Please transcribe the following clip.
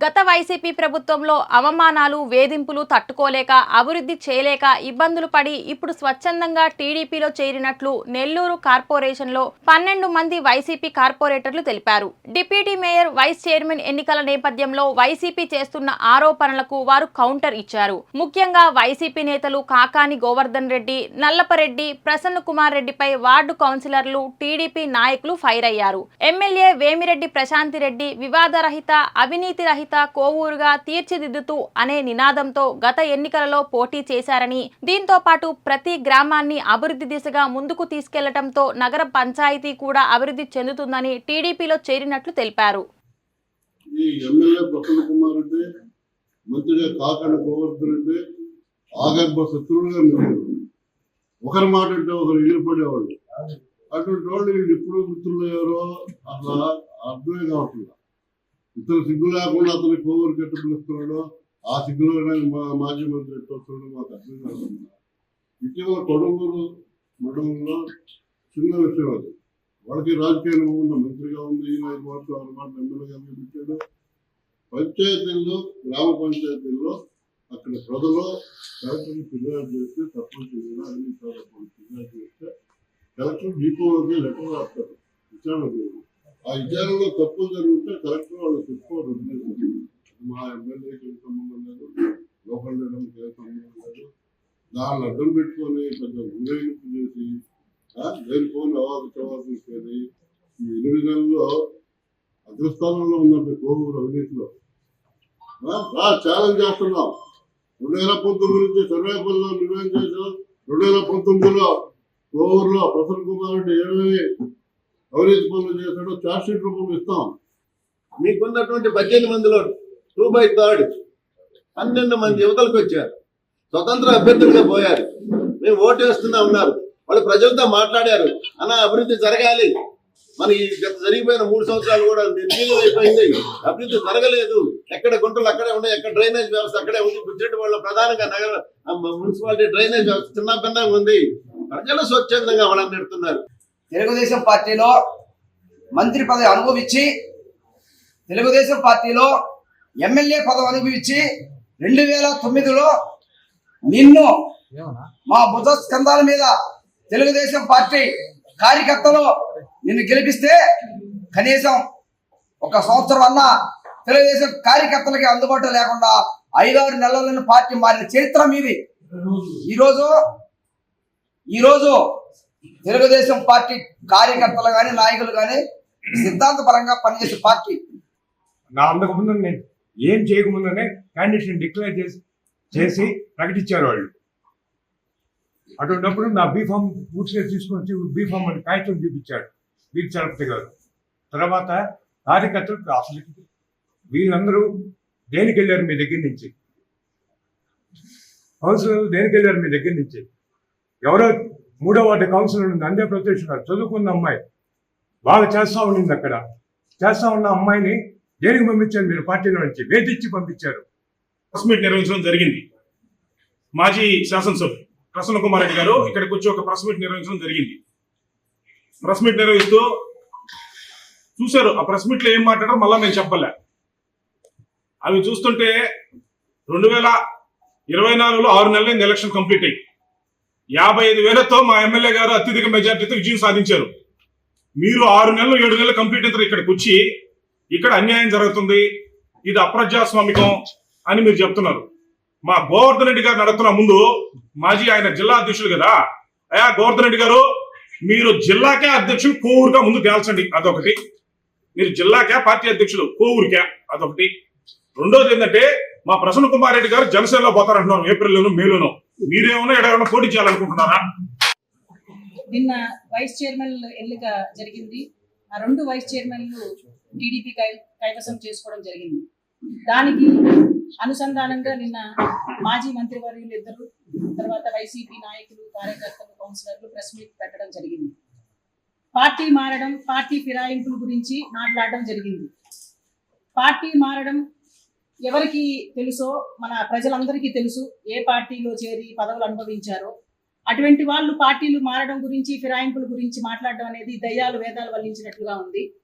గత వైసీపీ ప్రభుత్వంలో అవమానాలు వేధింపులు తట్టుకోలేక అభివృద్ధి చేయలేక ఇబ్బందులు పడి ఇప్పుడు స్వచ్ఛందంగా టీడీపీలో చేరినట్లు నెల్లూరు కార్పొరేషన్లో 12 మంది వైసీపీ కార్పొరేటర్లు తెలిపారు. డిప్యూటీ మేయర్ వైస్ చైర్మన్ ఎన్నికల నేపథ్యంలో వైసీపీ చేస్తున్న ఆరోపణలకు వారు కౌంటర్ ఇచ్చారు. ముఖ్యంగా వైసీపీ నేతలు కాకాని గోవర్ధన్ రెడ్డి, నల్లపరెడ్డి, ప్రసన్న కుమార్ రెడ్డిపై వార్డు కౌన్సిలర్లు, టీడీపీ నాయకులు ఫైర్ అయ్యారు. ఎమ్మెల్యే వేమిరెడ్డి ప్రశాంతి రెడ్డి వివాదరహిత, అవినీతి రహిత కోవూరుగా తీర్చిదిద్దుతూ అనే నినాదంతో గత ఎన్నికలలో పోటీ చేశారని, దీంతో పాటు ప్రతి గ్రామాన్ని అభివృద్ధి దిశగా ముందుకు తీసుకెళ్లడంతో నగర పంచాయతీ కూడా అభివృద్ధి చెందుతుందని టీడీపీలో చేరినట్లు తెలిపారు. ఈ ఎమ్మెల్యే ప్రసన్న కుమార్ రెడ్డి, మంత్రిగా కాకాని గోవర్ధన్ రెడ్డి ఆగర్భ శత్రువులుగా మిగిలారు. ఒకరి మాట అంటే ఒకరు ఎగిరిపడేవాళ్ళు. అటువంటి వాళ్ళు వీళ్ళు ఎప్పుడు మిత్రులయ్యారో అసలు అర్థమే కావట్లేదు. ఇతను సిగ్గు లేకుండా అతను కోవూరుకి ఎట్టు పిలుస్తున్నాడో, ఆ సిగ్గులో మాజీ మంత్రి ఎట్టు వస్తున్నాడో మాకు అర్థం కాకుండా. ఇటీవల కొడవూరు మండలంలో చిన్న విషయం అది. వాళ్ళకి రాజకీయ అనుభవం ఉన్న మంత్రిగా ఉంది, 5 మాటలు 6 మాటలు ఎమ్మెల్యేగా పెట్టాడు. పంచాయతీల్లో, గ్రామ పంచాయతీల్లో అక్కడ ప్రజలు కలెక్టర్ని ఫిర్యాదు చేస్తే, సర్పంచ్ కూడా అన్ని ఫిర్యాదు చేస్తే కలెక్టర్ డీపోకి లెటర్ రాస్తారు విచారణ. ఆ విచారణలో తప్పులు జరిగితే కలెక్టర్ వాళ్ళు చెప్పుకోరు. మా ఎమ్మెల్యేకి సంబంధం లేదు, లోకల్ లీడర్కి ఏ సంబంధం లేదు. దాన్ని అడ్డం పెట్టుకొని పెద్ద ఊరేగింపు చేసి లేనిపోని అవాదు తీసుకొని ఈ 8 నెలల్లో అగ్రస్థానంలో ఉందంటే కోవూరు అవినీతిలో ఛాలెంజ్ చేస్తున్నాం. 2019 నుంచి సర్వేపల్లిలో నిర్ణయం చేసాం. 2019లో కోవూరులో ప్రసన్న కుమార్ రెడ్డి ఏమేమి అవినీతి పనులు చేశాడో ఛార్జ్ షీట్ రూపంలో ఇస్తాం. మీకున్నటువంటి 18 మందిలో 2/3 12 మంది యువతలకు వచ్చారు, స్వతంత్ర అభ్యర్థులుగా పోయారు. మేము ఓటు వేస్తున్నా ఉన్నారు. వాళ్ళు ప్రజలతో మాట్లాడారు, అన్న అభివృద్ధి జరగాలి, మన ఈ జరిగిపోయిన 3 సంవత్సరాలు కూడా నిర్వీర్యం అయిపోయింది, అభివృద్ధి జరగలేదు, ఎక్కడ గుంటలు అక్కడే ఉన్నాయి, ఎక్కడ డ్రైనేజ్ వ్యవస్థ అక్కడే ఉంది, బుజ్జెట్ వాళ్ళు ప్రధానంగా నగర మున్సిపాలిటీ డ్రైనేజ్ వ్యవస్థ చిన్న భిన్నంగా ఉంది. ప్రజలు స్వచ్ఛందంగా వాళ్ళని నెడుతున్నారు. తెలుగుదేశం పార్టీలో మంత్రి పదవి అనుభవించి, తెలుగుదేశం పార్టీలో ఎమ్మెల్యే పదవి అనుభవించి 2009లో నిన్ను మా భుజ స్కంధాల మీద తెలుగుదేశం పార్టీ కార్యకర్తలు నిన్ను గెలిపిస్తే కనీసం 1 సంవత్సరం అన్నా తెలుగుదేశం కార్యకర్తలకి అందుబాటులో లేకుండా 5-6 నెలలను పార్టీ మారిన చరిత్ర మీది. ఈరోజు తెలుగుదేశం పార్టీ కార్యకర్తలు కానీ నాయకులు కానీ సిద్ధాంతపరంగా పనిచేసే పార్టీ. నా అంతకుముందు నేను ఏం చేయకముందునే క్యాండిడేట్ని డిక్లేర్ చేసి ప్రకటించారు వాళ్ళు. అటువంటిప్పుడు నా బీఫామ్ పూర్తిగా తీసుకొని బీఫామ్ అని కాగితం చూపించాడు వీరి చలపతి గారు. తర్వాత కార్యకర్తలు అసలు వీళ్ళందరూ దేనికి వెళ్ళారు మీ దగ్గర నుంచి, కౌన్సిలర్లు దేనికి వెళ్ళారు మీ దగ్గర నుంచి? ఎవరో 3వ వార్డు కౌన్సిలర్ నందే ప్రత్యక్ష గారు చదువుకున్న అమ్మాయి బాగా చేస్తూ ఉండింది. అక్కడ చేస్తూ ఉన్న అమ్మాయిని దేనికి పంపించారు మీరు? పార్టీలో నుంచి వేధించి పంపించారు. ప్రెస్ మీట్ నిర్వహించడం జరిగింది. మాజీ శాసనసభ్యులు ప్రసన్న కుమార్ రెడ్డి గారు ఇక్కడికి వచ్చి ఒక ప్రెస్ మీట్ నిర్వహించడం జరిగింది. ప్రెస్ మీట్ నిర్వహిస్తూ చూశారు. ఆ ప్రెస్ మీట్లో ఏం మాట్లాడారో మళ్ళా నేను చెప్పలే. అవి చూస్తుంటే 2024లో 6 నెలలైంది ఎలక్షన్ కంప్లీట్ అయ్యి 55,000తో మా ఎమ్మెల్యే గారు అత్యధిక మెజార్టీతో విజయం సాధించారు. మీరు 6 నెలలు 7 నెలలు కంప్లీట్ అయిన ఇక్కడికి వచ్చి ఇక్కడ అన్యాయం జరుగుతుంది, ఇది అప్రజాస్వామికం అని మీరు చెప్తున్నారు. మా గోవర్ధన్ రెడ్డి గారు నడుతున్న ముందు మాజీ ఆయన జిల్లా అధ్యక్షులు కదా, అయ్యా గోవర్ధన్ రెడ్డి గారు మీరు జిల్లాకే అధ్యక్షులు కోవూరుగా ముందు తేల్చండి, అదొకటి. మీరు జిల్లాకే పార్టీ అధ్యక్షులు కోవూరుకే, అదొకటి. రెండోది ఏంటంటే మా ప్రసన్న కుమార్ రెడ్డి గారు జనసేనలో పోతారంటున్నారు ఏప్రిల్లోనూ మేలోనూ. మీరేమన్నా ఎక్కడైనా పోటీ చేయాలనుకుంటున్నారా? నిన్న వైస్ చైర్మన్ ఎన్నిక జరిగింది. ఆ 2 వైస్ చైర్మన్లు టీడీపీ కైవసం చేసుకోవడం జరిగింది. దానికి అనుసంధానంగా నిన్న మాజీ మంత్రివర్యులు 2, తర్వాత వైసీపీ నాయకులు, కార్యకర్తలు, కౌన్సిలర్లు ప్రెస్ మీట్ పెట్టడం జరిగింది. పార్టీ మారడం, పార్టీ ఫిరాయింపుల గురించి మాట్లాడడం జరిగింది. పార్టీ మారడం ఎవరికి తెలుసో, మన ప్రజలందరికీ తెలుసు ఏ పార్టీలో చేరి పదవులు అనుభవించారో. అటువంటి వాళ్ళు పార్టీలు మారడం గురించి, ఫిరాయింపుల గురించి మాట్లాడడం అనేది దయ్యాలు వేదాలు వల్లించినట్లుగా ఉంది.